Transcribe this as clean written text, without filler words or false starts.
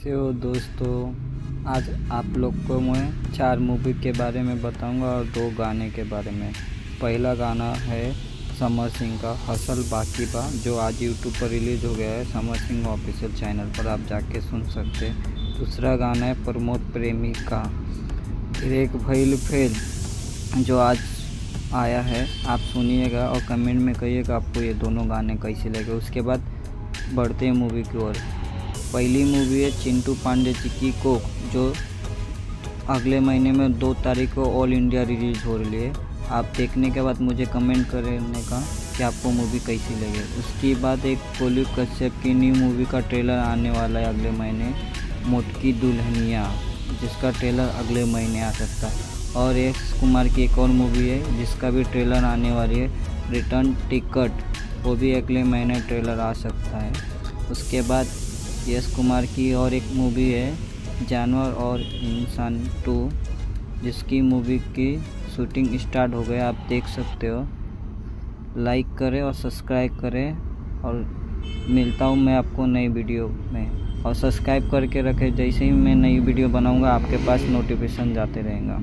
कैसे हो दोस्तों। आज आप लोग को मैं 4 मूवी के बारे में बताऊंगा और 2 गाने के बारे में। पहला गाना है समर सिंह का हसल बाकी बा, जो आज यूट्यूब पर रिलीज़ हो गया है। समर सिंह ऑफिशियल चैनल पर आप जाके सुन सकते हैं। दूसरा गाना है प्रमोद प्रेमी का फिर एक भइल फेल, जो आज आया है। आप सुनिएगा और कमेंट में कहिएगा आपको ये दोनों गाने कैसे लगे। उसके बाद बढ़ते हैं मूवी की ओर। पहली मूवी है चिंटू पांडे जी की कोक, जो अगले महीने में 2 तारीख को ऑल इंडिया रिलीज़ हो रही है। आप देखने के बाद मुझे कमेंट करने का कि आपको मूवी कैसी लगे। उसके बाद एक कोल्लू कश्यप की न्यू मूवी का ट्रेलर आने वाला है अगले महीने, मोटकी दुल्हनिया, जिसका ट्रेलर अगले महीने आ सकता है। और यश कुमार की एक और मूवी है जिसका भी ट्रेलर आने वाली है, रिटर्न टिकट, वो भी अगले महीने ट्रेलर आ सकता है। उसके बाद यश कुमार की और एक मूवी है जानवर और इंसान 2, जिसकी मूवी की शूटिंग स्टार्ट हो गया, आप देख सकते हो। लाइक करें और सब्सक्राइब करें, और मिलता हूँ मैं आपको नई वीडियो में। और सब्सक्राइब करके रखें, जैसे ही मैं नई वीडियो बनाऊँगा आपके पास नोटिफिकेशन जाते रहेगा।